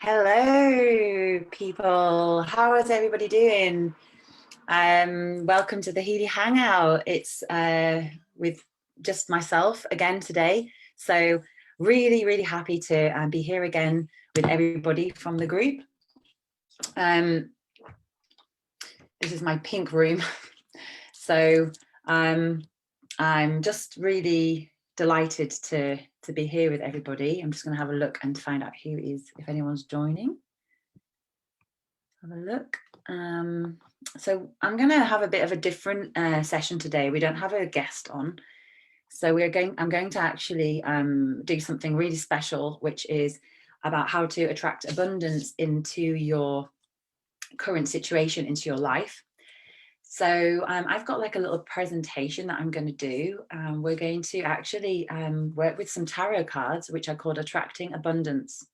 Hello, people. How is everybody doing? Welcome to the Healy Hangout. It's with just myself again today. So really happy to be here again with everybody from the group. This is my pink room. So I'm just really delighted to be here with everybody. I'm just going to have a look and find out who is, if anyone's joining. Have a look. So I'm going to have a bit of a different session today. We don't have a guest on, so I'm going to actually do something really special, which is about how to attract abundance into your current situation, into your life. So I've got like a little presentation that I'm going to do. We're going to actually work with some tarot cards, which are called Attracting Abundance.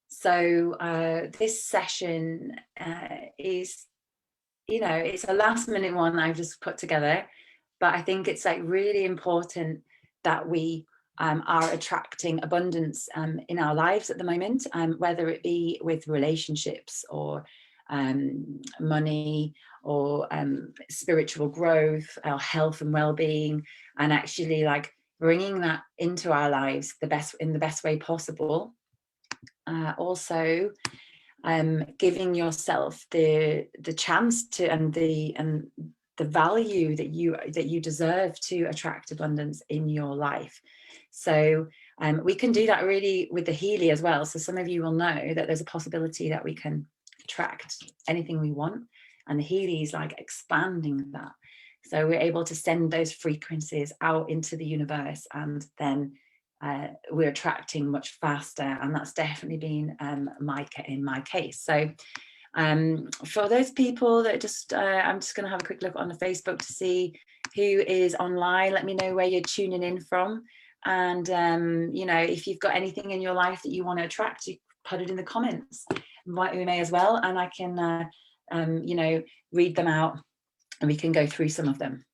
So this session is, it's a last minute one I've just put together, but I think it's like really important that we are attracting abundance in our lives at the moment, whether it be with relationships or money or spiritual growth, our health and well-being, and actually like bringing that into our lives in the best way possible. Also giving yourself the chance to and the value that you deserve to attract abundance in your life. So we can do that really with the Healy as well. So some of you will know that there's a possibility that we can attract anything we want, and the Healy is like expanding that. So we're able to send those frequencies out into the universe, and then we're attracting much faster, and that's definitely been in my case. So for those people that I'm just going to have a quick look on the Facebook to see who is online. Let me know where you're tuning in from, and if you've got anything in your life that you want to attract, you put it in the comments. We may as well, and I can read them out, and we can go through some of them.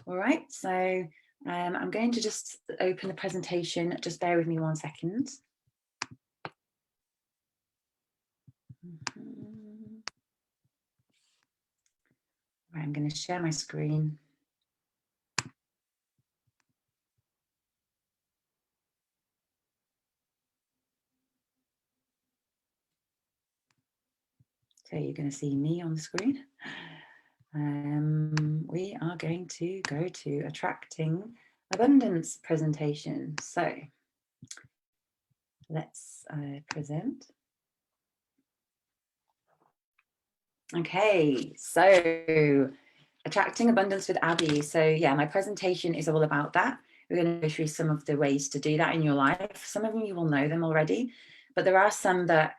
All right, so I'm going to just open the presentation. Just bear with me 1 second. I'm going to share my screen. So you're going to see me on the screen. We are going to go to Attracting Abundance presentation. So let's present. Okay, so Attracting Abundance with Abbey. So yeah, my presentation is all about that. We're going to go through some of the ways to do that in your life. Some of them you will know them already, but there are some that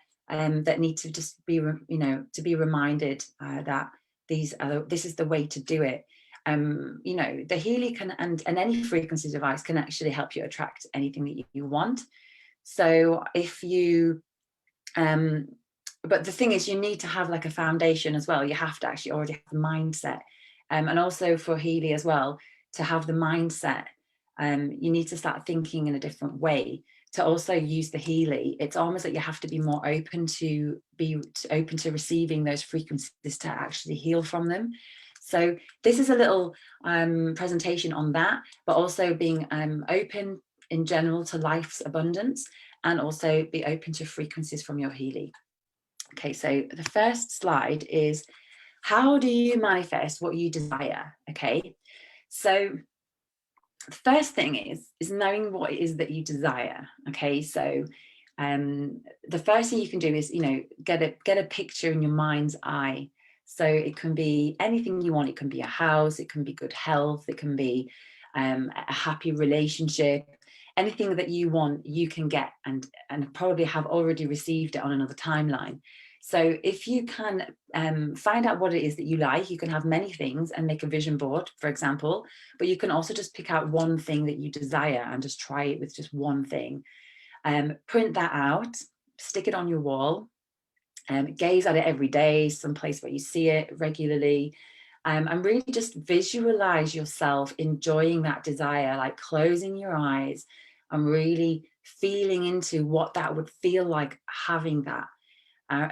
need to just be, to be reminded that this is the way to do it. The Healy can and any frequency device can actually help you attract anything that you want. So if you but the thing is, you need to have like a foundation as well. You have to actually already have the mindset. And also for Healy as well, to have the mindset, you need to start thinking in a different way to also use the Healy. It's almost like you have to be more open to receiving those frequencies to actually heal from them. So this is a little presentation on that, but also being open in general to life's abundance, and also be open to frequencies from your Healy. Okay, so the first slide is, how do you manifest what you desire? Okay, so the first thing is knowing what it is that you desire. Okay, so the first thing you can do is, get a picture in your mind's eye. So it can be anything you want. It can be a house, it can be good health, it can be a happy relationship. Anything that you want, you can get and probably have already received it on another timeline. So if you can find out what it is that you like, you can have many things and make a vision board, for example, but you can also just pick out one thing that you desire and just try it with just one thing. Print that out, stick it on your wall, gaze at it every day, someplace where you see it regularly, and really just visualize yourself enjoying that desire, like closing your eyes and really feeling into what that would feel like having that.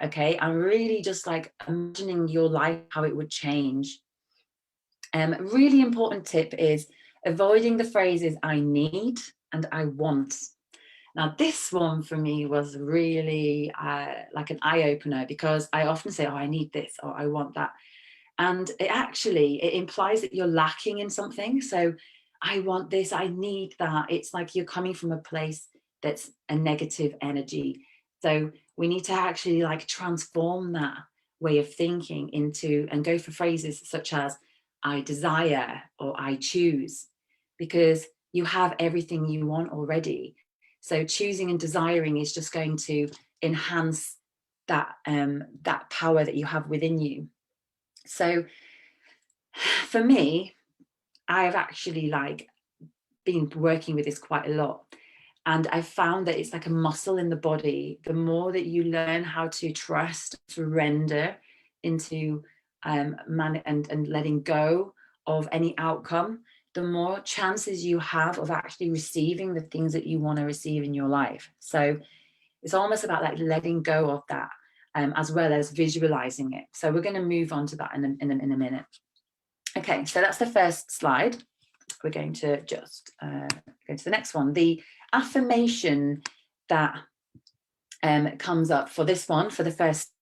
Okay, and really just like imagining your life, how it would change. Really important tip is avoiding the phrases I need and I want. Now, this one for me was really like an eye-opener, because I often say, oh, I need this or I want that. And it implies that you're lacking in something. So I want this, I need that. It's like you're coming from a place that's a negative energy. So we need to actually like transform that way of thinking into, and go for phrases such as I desire or I choose, because you have everything you want already. So choosing and desiring is just going to enhance that that power that you have within you. So for me, I've actually like been working with this quite a lot, and I've found that it's like a muscle in the body. The more that you learn how to trust, surrender into and letting go of any outcome, the more chances you have of actually receiving the things that you want to receive in your life. So it's almost about like letting go of that, as well as visualizing it. So we're going to move on to that in a minute. Okay, so that's the first slide. We're going to just go to the next one. The affirmation that comes up for this one, for the first,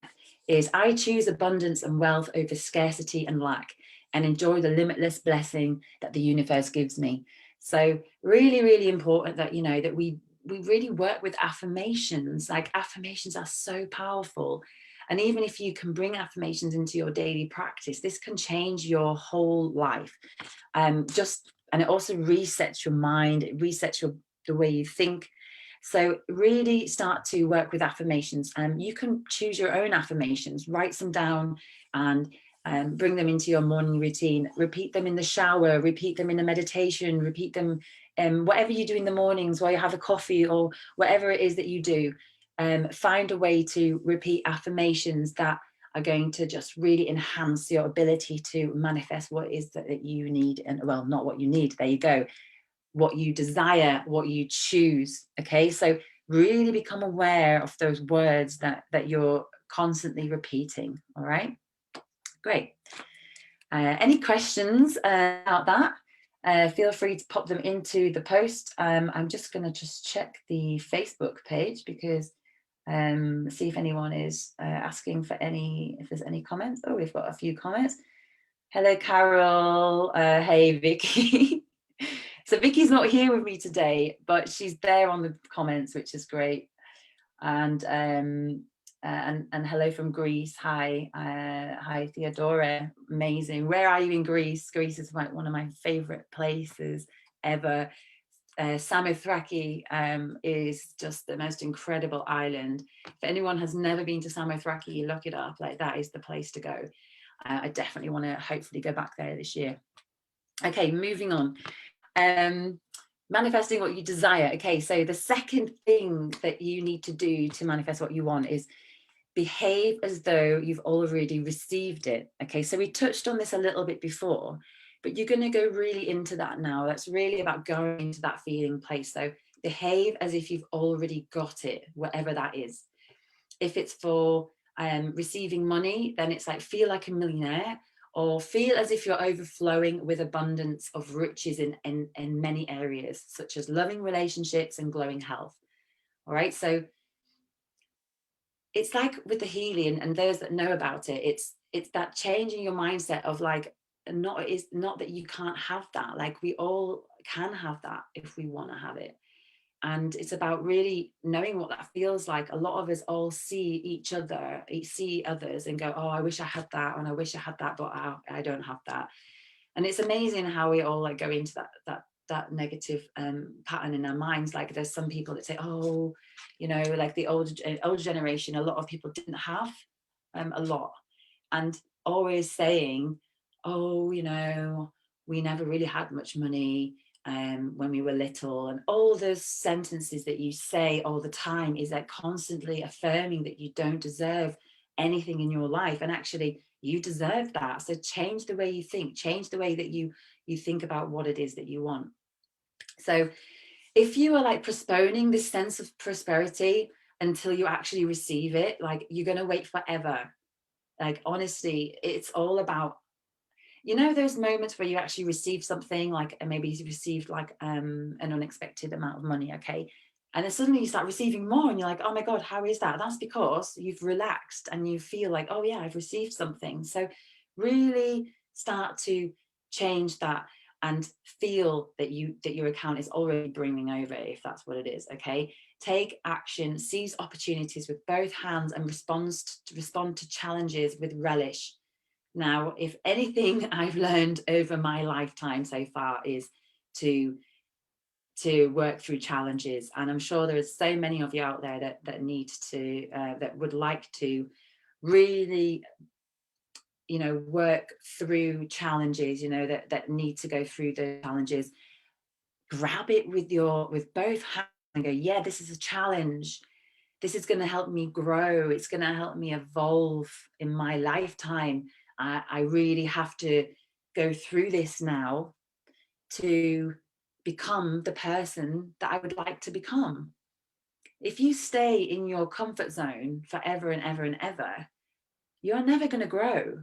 is I choose abundance and wealth over scarcity and lack, and enjoy the limitless blessing that the universe gives me. So really, really important that, you know, that we really work with affirmations. Like, affirmations are so powerful. And even if you can bring affirmations into your daily practice, this can change your whole life. And it also resets your mind, it resets the way you think. So really start to work with affirmations. You can choose your own affirmations, write them down, and bring them into your morning routine. Repeat them in the shower, repeat them in a meditation, repeat them whatever you do in the mornings while you have a coffee, or whatever it is that you do. Find a way to repeat affirmations that are going to just really enhance your ability to manifest what it is that you need. And well, not what you need, there you go, what you desire, what you choose. Okay, so really become aware of those words that you're constantly repeating. All right, great. Any questions about that? Feel free to pop them into the post. I'm just going to check the Facebook page, because see if anyone is asking for if there's any comments. Oh, we've got a few comments. Hello, Carol. Hey, Vicky. So Vicky's not here with me today, but she's there on the comments, which is great. And hello from Greece. Hi, hi, Theodora. Amazing. Where are you in Greece? Greece is like one of my favorite places ever. Samothraki is just the most incredible island. If anyone has never been to Samothraki, look it up. Like, that is the place to go. I definitely want to hopefully go back there this year. Okay, moving on. Manifesting what you desire. Okay, so the second thing that you need to do to manifest what you want is behave as though you've already received it. Okay, so we touched on this a little bit before, but you're going to go really into that now. That's really about going into that feeling place. So behave as if you've already got it, whatever that is. If it's for receiving money, then it's like feel like a millionaire, or feel as if you're overflowing with abundance of riches in many areas, such as loving relationships and glowing health. All right, so it's like with the Healy, and those that know about it, it's that changing your mindset of like, not that you can't have that. Like, we all can have that if we want to have it. And it's about really knowing what that feels like. A lot of us all see others and go, oh, I wish I had that, and I wish I had that, but I don't have that. And it's amazing how we all like go into that negative pattern in our minds. Like, there's some people that say, oh, you know, like the older generation, a lot of people didn't have a lot, and always saying, oh, you know, we never really had much money when we were little. And all those sentences that you say all the time is like constantly affirming that you don't deserve anything in your life. And actually, you deserve that. So change the way you think, change the way that you think about what it is that you want. So if you are like postponing this sense of prosperity until you actually receive it, like you're going to wait forever. Like, honestly, it's all about, you know, those moments where you actually receive something, like maybe you received like an unexpected amount of money, okay, and then suddenly you start receiving more and you're like, oh my god, how is that? That's because you've relaxed and you feel like, oh yeah, I've received something. So really start to change that and feel that your account is already brimming over, if that's what it is. Okay, take action, seize opportunities with both hands, and respond to challenges with relish. Now, if anything I've learned over my lifetime so far is to work through challenges, and I'm sure there are so many of you out there that need to that would like to really, you know, work through challenges, you know, that need to go through the challenges. Grab it with both hands and go, yeah, this is a challenge. This is going to help me grow. It's going to help me evolve in my lifetime. I really have to go through this now to become the person that I would like to become. If you stay in your comfort zone forever and ever and ever, you're never going to grow.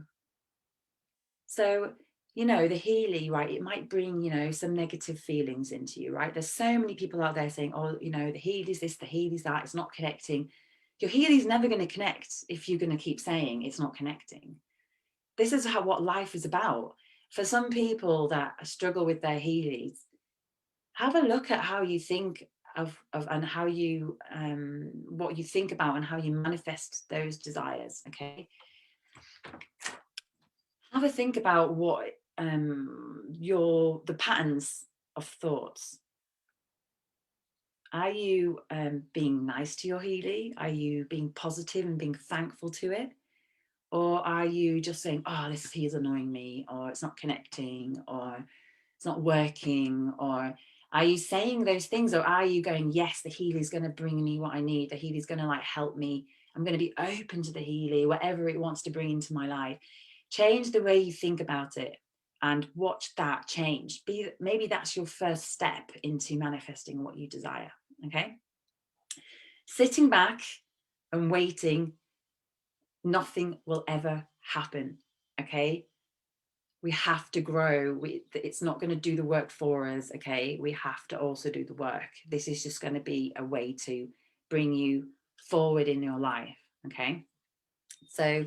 So, you know, the Healy, right, it might bring, you know, some negative feelings into you, right? There's so many people out there saying, oh, you know, the Healy's this, the Healy's that, it's not connecting. Your Healy's never going to connect if you're going to keep saying it's not connecting. This is what life is about. For some people that struggle with their Healy's, have a look at how you think of and how you what you think about and how you manifest those desires. Okay, have a think about what the patterns of thoughts. Are you being nice to your Healy? Are you being positive and being thankful to it? Or are you just saying, oh, this is annoying me, or it's not connecting, or it's not working? Or are you saying those things, or are you going, yes, the Healy's going to bring me what I need, the Healy's going to like help me, I'm going to be open to the Healy, whatever it wants to bring into my life. Change the way you think about it and watch that change. Maybe that's your first step into manifesting what you desire. Okay, sitting back and waiting, nothing will ever happen. Okay, we have to grow. It's not going to do the work for us. Okay, we have to also do the work. This is just going to be a way to bring you forward in your life. Okay, so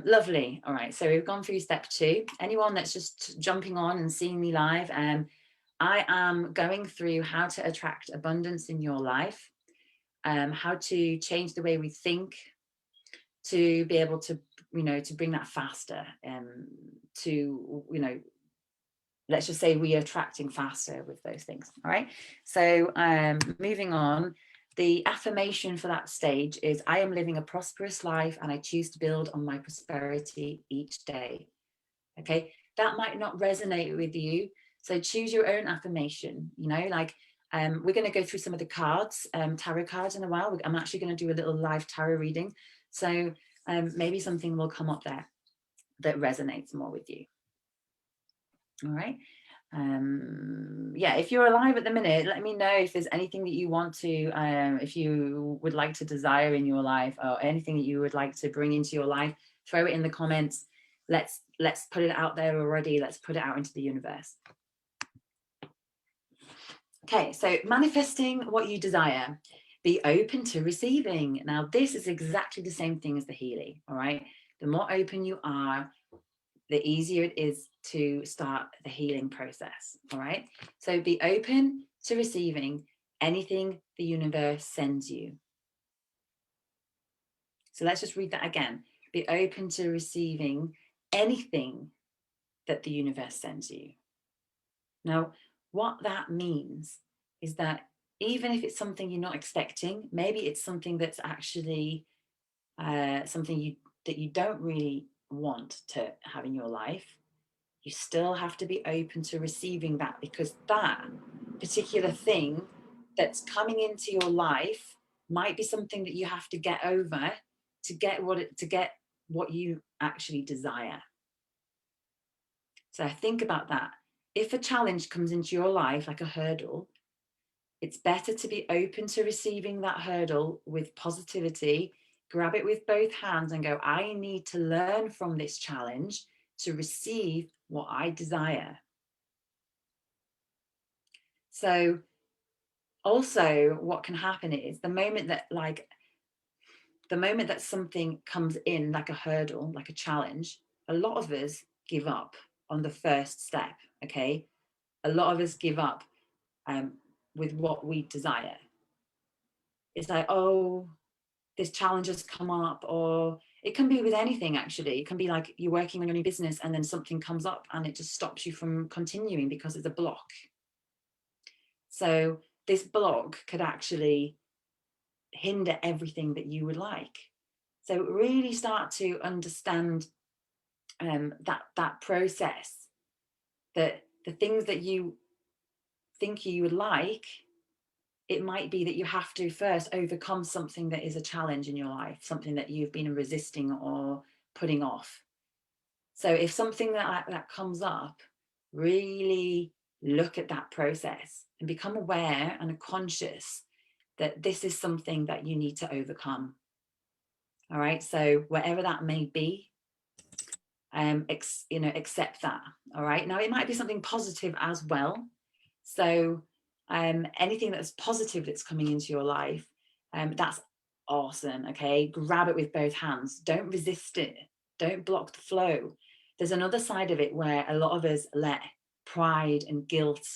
lovely. All right, so we've gone through step 2. Anyone that's just jumping on and seeing me live, I am going through how to attract abundance in your life, how to change the way we think, to be able to, you know, to bring that faster, to, you know, let's just say we are attracting faster with those things. All right, so moving on, the affirmation for that stage is, I am living a prosperous life and I choose to build on my prosperity each day. Okay, that might not resonate with you, so choose your own affirmation. You know, like we're going to go through some of the cards, tarot cards in a while. I'm actually going to do a little live tarot reading, so maybe something will come up there that resonates more with you. All right, yeah, if you're alive at the minute, let me know if there's anything that you want to, if you would like to desire in your life, or anything that you would like to bring into your life. Throw it in the comments. Let's put it out there already. Let's put it out into the universe. Okay, so manifesting what you desire. Be open to receiving. Now, this is exactly the same thing as the Healy. All right, the more open you are, the easier it is to start the healing process. All right, so be open to receiving anything the universe sends you. So let's just read that again. Be open to receiving anything that the universe sends you. Now, what that means is that even if it's something you're not expecting, maybe it's something that's actually something that you don't really want to have in your life, you still have to be open to receiving that, because that particular thing that's coming into your life might be something that you have to get over to get what you actually desire. So think about that. If a challenge comes into your life, like a hurdle, It's better to be open to receiving that hurdle with positivity, grab it with both hands and go, I need to learn from this challenge to receive what I desire. So also what can happen is the moment that something comes in like a hurdle, like a challenge, a lot of us give up on the first step, okay? A lot of us give up with what we desire. It's like, oh, this challenge has come up, or it can be with anything actually. It can be like you're working on your new business and then something comes up and it just stops you from continuing because it's a block. So this block could actually hinder everything that you would like. So really start to understand that process, that the things that you think you would like, it might be that you have to first overcome something that is a challenge in your life, something that you've been resisting or putting off. So if something that comes up, really look at that process and become aware and conscious that this is something that you need to overcome. All right, so wherever that may be, accept that. All right, now it might be something positive as well. So anything that's positive that's coming into your life, that's awesome. Okay, grab it with both hands. Don't resist it. Don't block the flow. There's another side of it where a lot of us let pride and guilt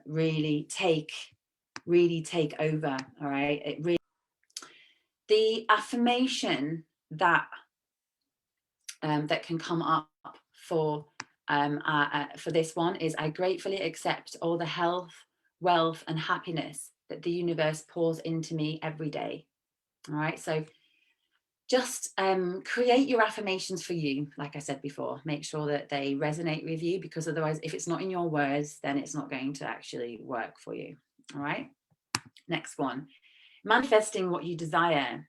really take over. All right, the affirmation that that can come up for this one is, I gratefully accept all the health, wealth and happiness that the universe pours into me every day. All right, so just create your affirmations for you. Like I said before, make sure that they resonate with you, because otherwise if it's not in your words, then it's not going to actually work for you. All right, next one, manifesting what you desire.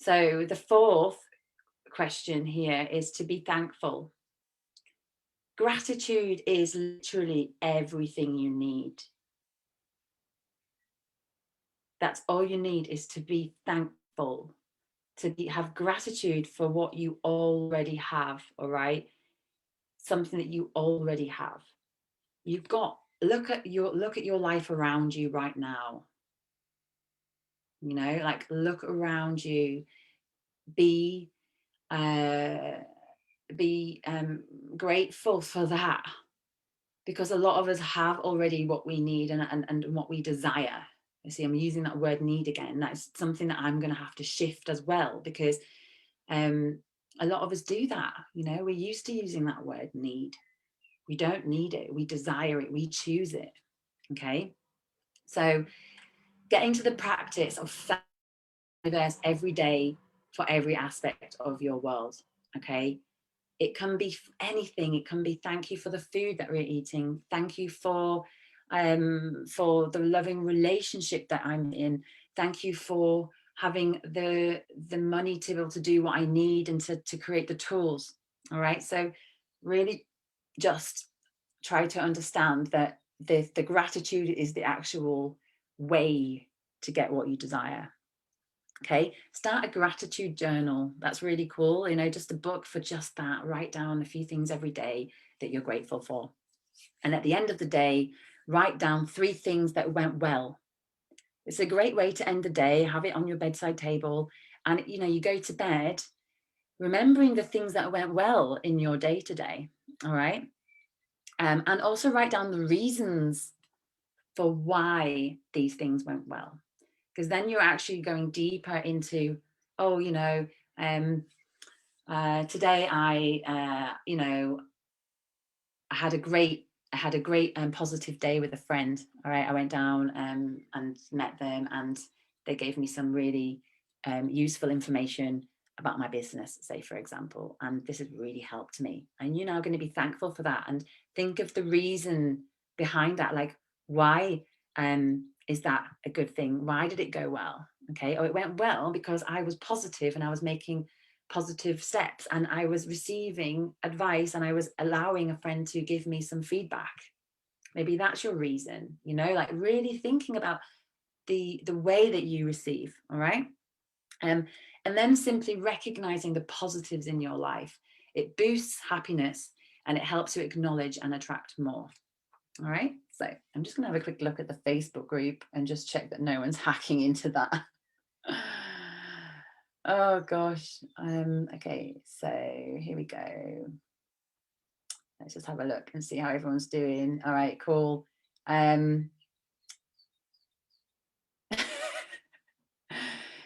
So the fourth question here is to be thankful. Gratitude is literally everything you need. That's all you need, is to be thankful, to have gratitude for what you already have. All right, something that you already have. You've got, look at your life around you right now. You know, like look around you, be grateful for that, because a lot of us have already what we need and what we desire. You see, I'm using that word need again. That's something that I'm going to have to shift as well, because a lot of us do that. You know, we're used to using that word need. We don't need it. We desire it. We choose it. Okay. So getting to the practice of thanking every day for every aspect of your world. Okay. It can be anything. It can be thank you for the food that we're eating. Thank you for the loving relationship that I'm in. Thank you for having the money to be able to do what I need and to create the tools. All right. So really just try to understand that the gratitude is the actual way to get what you desire. Okay, start a gratitude journal. That's really cool. You know, just a book for just that. Write down a few things every day that you're grateful for. And at the end of the day, write down 3 things that went well. It's a great way to end the day. Have it on your bedside table. And, you know, you go to bed remembering the things that went well in your day to day. All right. And also write down the reasons for why these things went well, because then you're actually going deeper into, oh, you know, today I had a great positive day with a friend. All right, I went down and met them, and they gave me some really useful information about my business, say for example, and this has really helped me. And you're now going to be thankful for that, and think of the reason behind that, like why is that a good thing? Why did it go well? Okay, oh, it went well because I was positive and I was making positive steps and I was receiving advice and I was allowing a friend to give me some feedback. Maybe that's your reason, you know, like really thinking about the way that you receive, all right? And then simply recognizing the positives in your life. It boosts happiness and it helps you acknowledge and attract more. All right, so I'm just gonna have a quick look at the Facebook group and just check that no one's hacking into that. Oh gosh. Okay, so here we go. Let's just have a look and see how everyone's doing. All right, cool.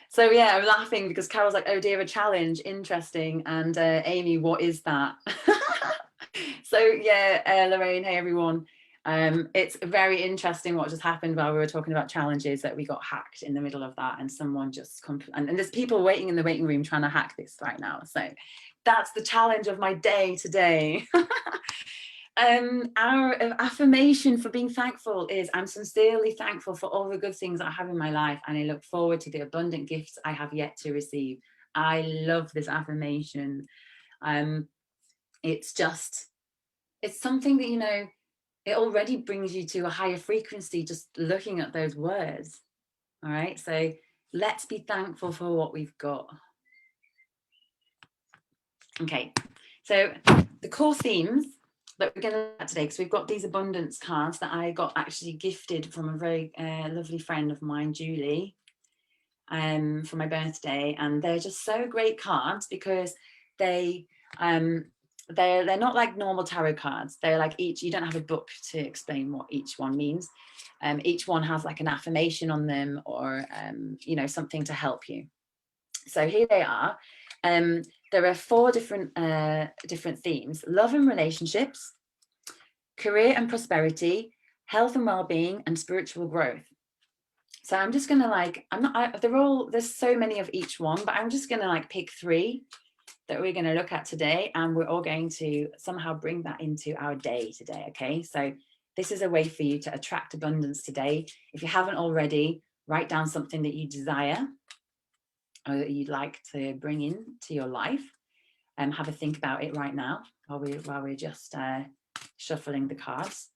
So yeah, I'm laughing because Carol's like, oh dear, a challenge, interesting. And Amy, what is that? So yeah, Lorraine, hey everyone. It's very interesting what just happened while we were talking about challenges, that we got hacked in the middle of that, and someone just and there's people waiting in the waiting room trying to hack this right now. So that's the challenge of my day today. Our affirmation for being thankful is, I'm sincerely thankful for all the good things I have in my life, and I look forward to the abundant gifts I have yet to receive. I love this affirmation. It's something that, you know, it already brings you to a higher frequency just looking at those words. All right, so let's be thankful for what we've got. Okay, so the core themes that we're going to look at today, because we've got these abundance cards that I got actually gifted from a very lovely friend of mine, Julie, for my birthday, and they're just so great cards because they're not like normal tarot cards. They're like you don't have a book to explain what each one means. Each one has like an affirmation on them, or you know, something to help you. So here they are. There are 4 different themes: love and relationships, career and prosperity, health and well-being, and spiritual growth. So I'm just gonna like, there's so many of each one, but I'm just gonna like pick 3 that we're going to look at today, and we're all going to somehow bring that into our day today. Okay, so this is a way for you to attract abundance today. If you haven't already, write down something that you desire or that you'd like to bring into your life, and have a think about it right now while we're just shuffling the cards.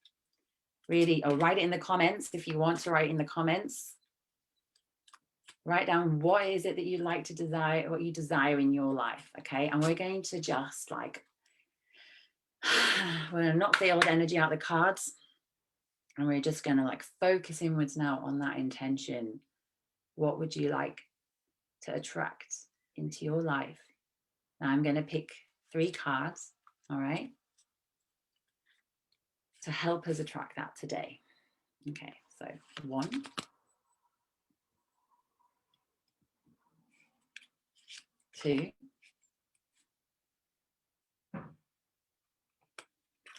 Really, or write it in the comments if you want to write in the comments. Write down what is it that you'd like to desire, what you desire in your life, okay? And we're going to just like, we're going to knock the old energy out of the cards, and we're just going to like focus inwards now on that intention. What would you like to attract into your life? Now I'm going to pick 3 cards, all right, to help us attract that today. Okay, so 1, 2,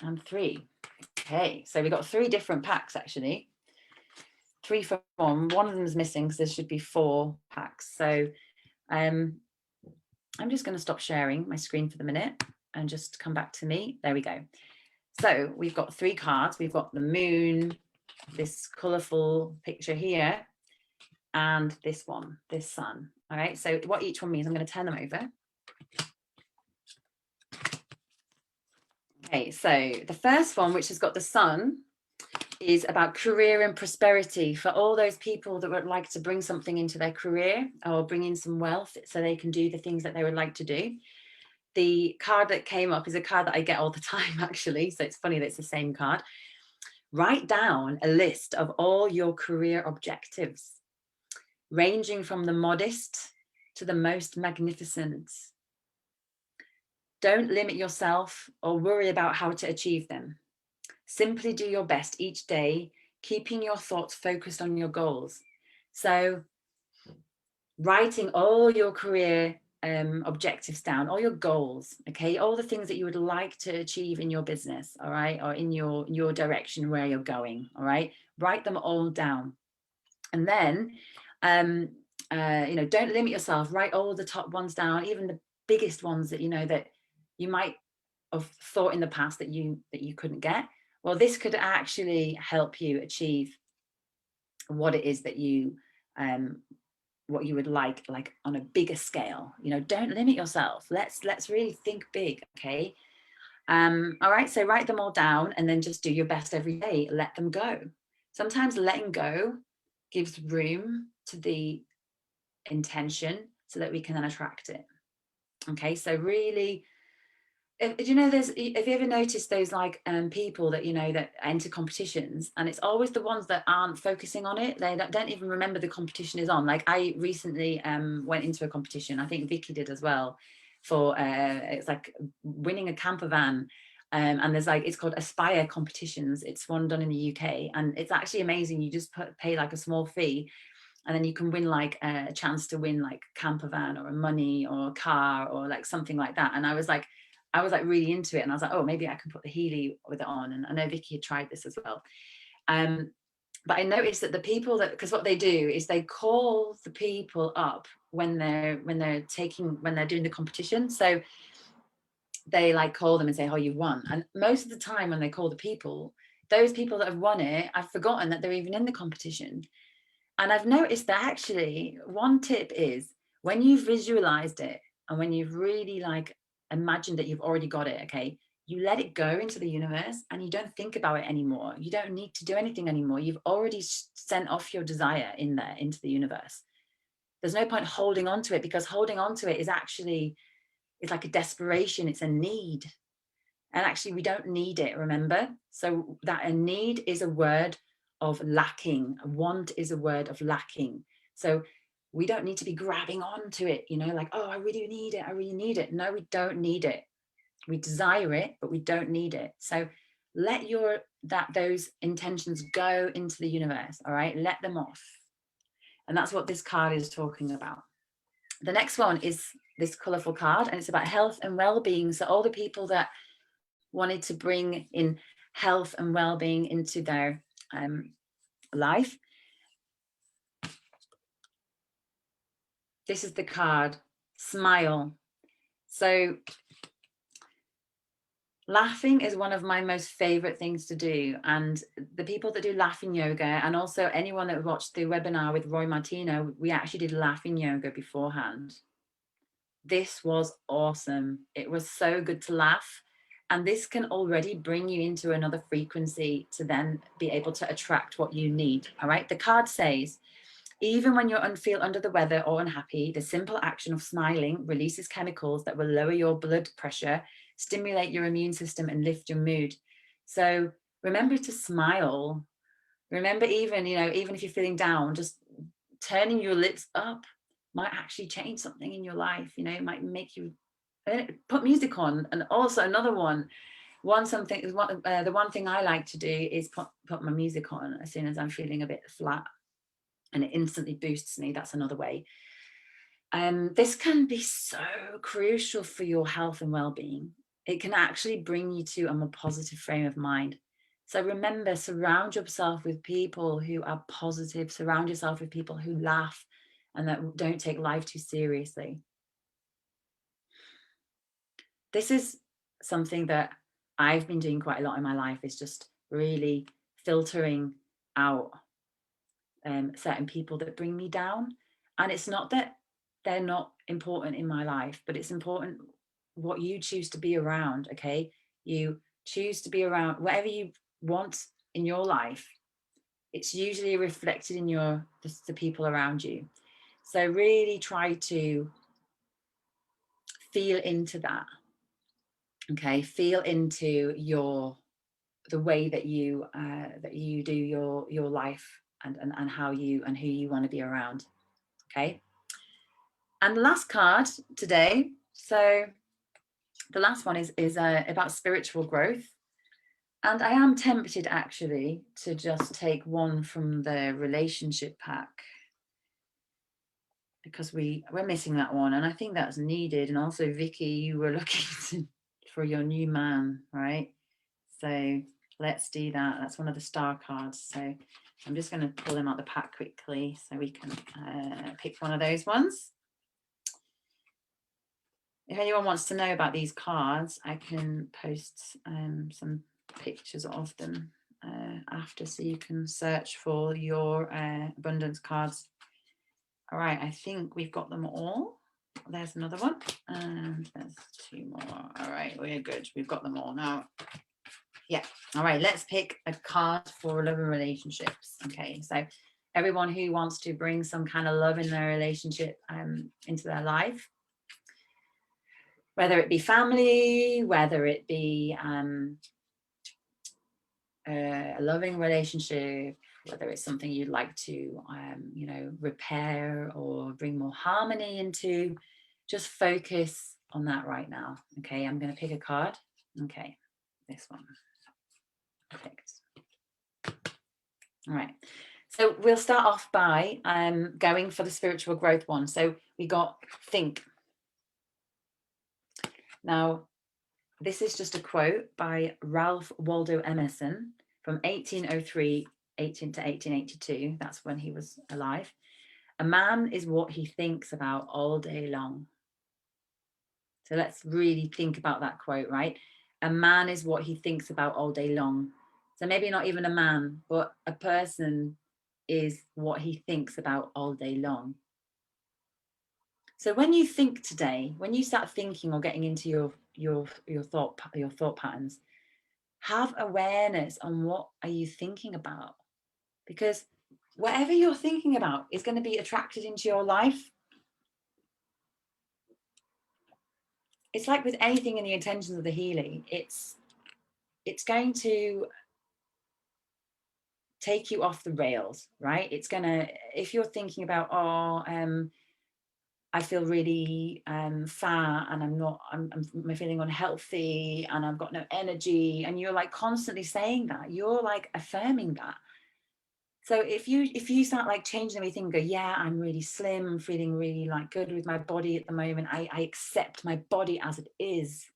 and 3. Okay, so we got 3 different packs actually. 3 for 1. One of them is missing because there should be 4 packs. So I'm just going to stop sharing my screen for the minute and just come back to me. There we go. So we've got 3 cards. We've got the moon, this colourful picture here, and this one, this sun. All right, so what each one means, I'm going to turn them over. Okay, so the first one, which has got the sun, is about career and prosperity for all those people that would like to bring something into their career or bring in some wealth so they can do the things that they would like to do. The card that came up is a card that I get all the time, actually. So it's funny that it's the same card. Write down a list of all your career objectives, ranging from the modest to the most magnificent. Don't limit yourself or worry about how to achieve them. Simply do your best each day, keeping your thoughts focused on your goals. So writing all your career objectives down, all your goals, okay, all the things that you would like to achieve in your business, all right, or in your direction where you're going, all right, write them all down. And then you know, don't limit yourself. Write all the top ones down, even the biggest ones that you know that you might have thought in the past that you couldn't get. Well, this could actually help you achieve what it is that you what you would like on a bigger scale. You know, don't limit yourself. Let's really think big, okay? All right, so write them all down and then just do your best every day. Let them go. Sometimes letting go gives room to the intention so that we can then attract it. Okay, so really, you know, have you ever noticed those like people that, you know, that enter competitions, and it's always the ones that aren't focusing on it. They don't even remember the competition is on. Like I recently went into a competition, I think Vicky did as well, for it's like winning a camper van. And there's like, it's called Aspire competitions. It's one done in the UK, and it's actually amazing. You just pay like a small fee, and then you can win like a chance to win like camper van or a money or a car or like something like that. And I was like really into it, and I was like, oh, maybe I can put the Healy with it on. And I know Vicky had tried this as well. But I noticed that the people that, because what they do is they call the people up when they're doing the competition. So they like call them and say, oh, you won. And most of the time when they call the people, those people that have won it, I've forgotten that they're even in the competition. And I've noticed that actually one tip is when you've visualized it and when you've really like imagined that you've already got it, okay, you let it go into the universe and you don't think about it anymore. You don't need to do anything anymore. You've already sent off your desire in there into the universe. There's no point holding on to it, because holding on to it is actually, it's like a desperation. It's a need. And actually we don't need it, remember? So that a need is a word of lacking. A want is a word of lacking. So we don't need to be grabbing onto it, you know, like, oh, I really need it. I really need it. No, we don't need it. We desire it, but we don't need it. So let those intentions go into the universe. All right, let them off. And that's what this card is talking about. The next one is this colorful card, and it's about health and well-being. So all the people that wanted to bring in health and well-being into their life. This is the card, smile. So laughing is one of my most favorite things to do. And the people that do laughing yoga, and also anyone that watched the webinar with Roy Martino, we actually did laughing yoga beforehand. This was awesome. It was so good to laugh. And this can already bring you into another frequency to then be able to attract what you need. All right. The card says, even when you feel under the weather or unhappy, the simple action of smiling releases chemicals that will lower your blood pressure, stimulate your immune system, and lift your mood. So remember to smile. Remember, even, you know, even if you're feeling down, just turning your lips up might actually change something in your life. You know, it might make you put music on. And also another one, the one thing I like to do is put my music on as soon as I'm feeling a bit flat, and it instantly boosts me. That's another way. This can be so crucial for your health and well-being. It can actually bring you to a more positive frame of mind. So remember, surround yourself with people who are positive. Surround yourself with people who laugh and that don't take life too seriously. This is something that I've been doing quite a lot in my life, is just really filtering out certain people that bring me down. And it's not that they're not important in my life, but it's important what you choose to be around. Okay, you choose to be around whatever you want in your life. It's usually reflected in the people around you. So really try to feel into that. Okay, feel into the way that you do your life, and how you and who you want to be around. Okay. And the last card today, so the last one is about spiritual growth. And I am tempted actually to just take one from the relationship pack, because we're missing that one, and I think that's needed. And also, Vicky, you were looking for your new man, right? So let's do that. That's one of the star cards. So I'm just going to pull them out the pack quickly so we can pick one of those ones. If anyone wants to know about these cards, I can post some pictures of them after, so you can search for your abundance cards. All right, I think we've got them all. there's another one. And there's 2 more. All right, we're good. We've got them all now. Yeah. All right, let's pick a card for love and relationships. Okay, so everyone who wants to bring some kind of love in their relationship into their life, whether it be family, whether it be a loving relationship, whether it's something you'd like to, you know, repair or bring more harmony into, just focus on that right now. Okay, I'm going to pick a card. Okay, this one. Perfect. All right. So we'll start off by going for the spiritual growth one. So we got think. Now, this is just a quote by Ralph Waldo Emerson from 1803 to 1882. That's when he was alive. A man is what he thinks about all day long. So let's really think about that quote, right? A man is what he thinks about all day long. So maybe not even a man, but a person is what he thinks about all day long. So when you think today, when you start thinking or getting into your thought patterns, have awareness on what are you thinking about, because whatever you're thinking about is going to be attracted into your life. It's like with anything in the intentions of the Healy, it's going to take you off the rails, right? It's gonna, if you're thinking about, I feel really fat and I'm feeling unhealthy and I've got no energy, and you're like constantly saying that, you're like affirming that. So if you start like changing everything and go, yeah, I'm really slim, I'm feeling really like good with my body at the moment, I accept my body as it is,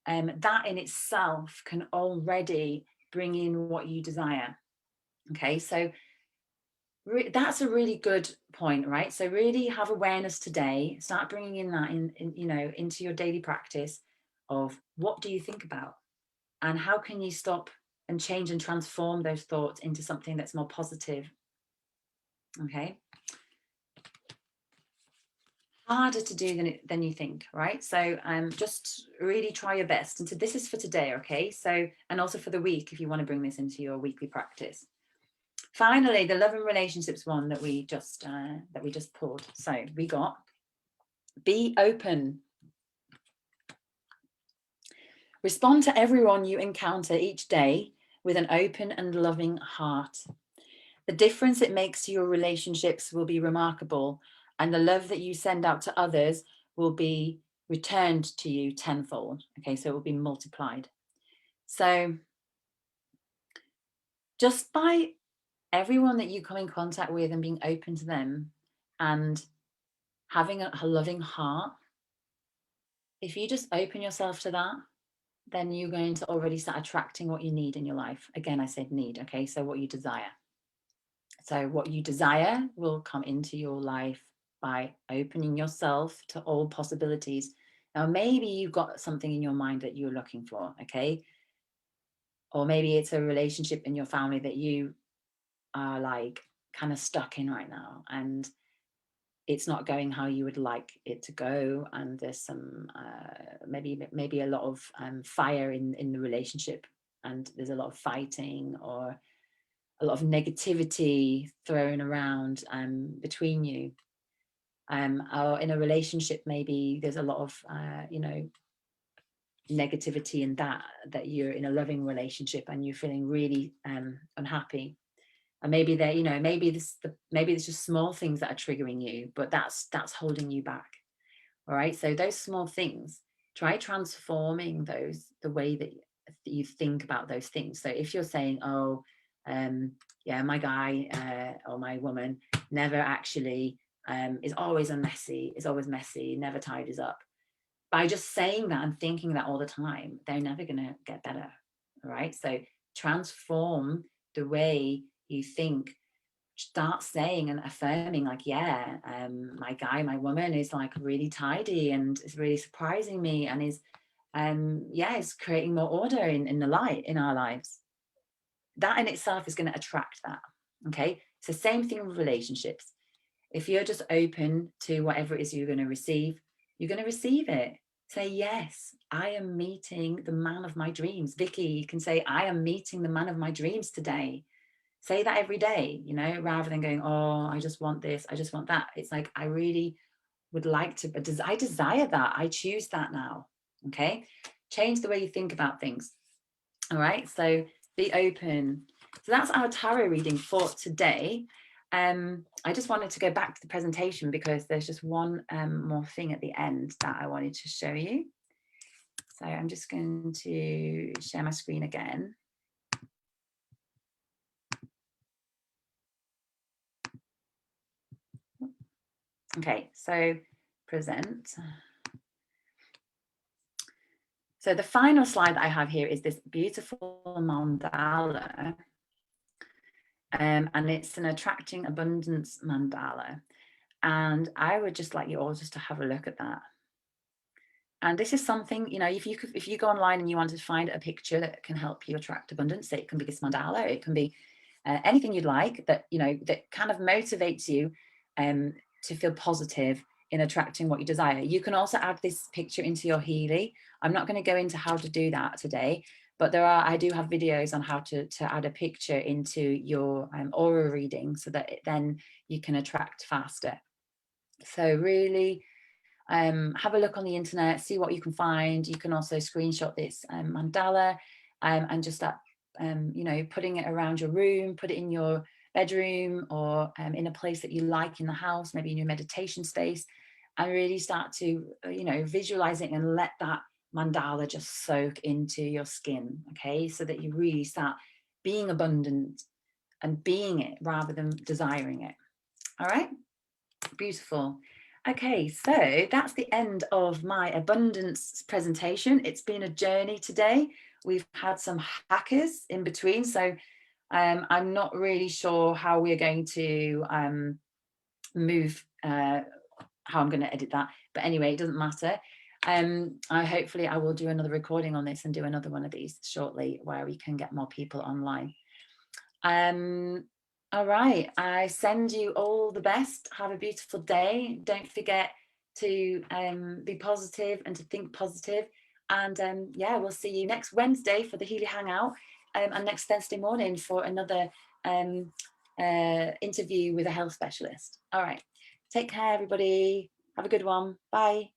that in itself can already bring in what you desire. Okay, so that's a really good point, right? So really have awareness today, start bringing in that in you know, into your daily practice of what do you think about, and how can you stop and change and transform those thoughts into something that's more positive. Okay, harder to do than you think, right? So just really try your best. And so this is for today, okay? So, and also for the week, if you want to bring this into your weekly practice. Finally, the love and relationships one that we just pulled. So we got be open. Respond to everyone you encounter each day with an open and loving heart. The difference it makes to your relationships will be remarkable, and the love that you send out to others will be returned to you tenfold. Okay, so it will be multiplied. So just by everyone that you come in contact with and being open to them and having a loving heart, if you just open yourself to that, then you're going to already start attracting what you need in your life. Again, I said need, okay? So what you desire. So what you desire will come into your life by opening yourself to all possibilities. Now, maybe you've got something in your mind that you're looking for, okay? Or maybe it's a relationship in your family that you are like kind of stuck in right now, and it's not going how you would like it to go, and there's some maybe a lot of fire in the relationship, and there's a lot of fighting or a lot of negativity thrown around between you, or in a relationship maybe there's a lot of you know, negativity in that you're in a loving relationship and you're feeling really unhappy. And maybe they're, you know, maybe it's just small things that are triggering you, but that's holding you back. All right, so those small things, try transforming those, the way that you think about those things. So if you're saying, oh, yeah, my guy or my woman never actually is always messy, never tidies up. By just saying that and thinking that all the time, they're never going to get better. All right, so transform the way you think. Start saying and affirming, like, yeah, my guy, my woman is like really tidy and is really surprising me, and is yeah, it's creating more order in our lives. That in itself is going to attract that. Okay, it's the same thing with relationships. If you're just open to whatever it is you're going to receive, you're going to receive it. Say, yes, I am meeting the man of my dreams. Vicky can say, I am meeting the man of my dreams today. Say that every day, you know, rather than going, oh, I just want this, I just want that. It's like, I really would like to, but I desire that. I choose that now. Okay. Change the way you think about things. All right. So be open. So that's our tarot reading for today. I just wanted to go back to the presentation because there's just one more thing at the end that I wanted to show you. So I'm just going to share my screen again. Okay, so present. So the final slide that I have here is this beautiful mandala. And it's an attracting abundance mandala. And I would just like you all just to have a look at that. And this is something, you know, if you go online and you want to find a picture that can help you attract abundance, it can be this mandala, it can be anything you'd like that, you know, that kind of motivates you to feel positive in attracting what you desire. You can also add this picture into your Healy. I'm not going to go into how to do that today, but I do have videos on how to add a picture into your aura reading so that then you can attract faster. So really have a look on the internet, see what you can find. You can also screenshot this mandala and just start, you know, putting it around your room, put it in your bedroom or in a place that you like in the house, maybe in your meditation space, and really start to, you know, visualize it and let that mandala just soak into your skin, okay? So that you really start being abundant and being it rather than desiring it. All right, beautiful. Okay, so that's the end of my abundance presentation. It's been a journey today. We've had some hackers in between, so I'm not really sure how we're going to move, how I'm going to edit that. But anyway, it doesn't matter. Hopefully I will do another recording on this and do another one of these shortly where we can get more people online. All right, I send you all the best. Have a beautiful day. Don't forget to be positive and to think positive. And yeah, we'll see you next Wednesday for the Healy Hangout and next Thursday morning for another interview with a health specialist. All right, take care, everybody. Have a good one. Bye.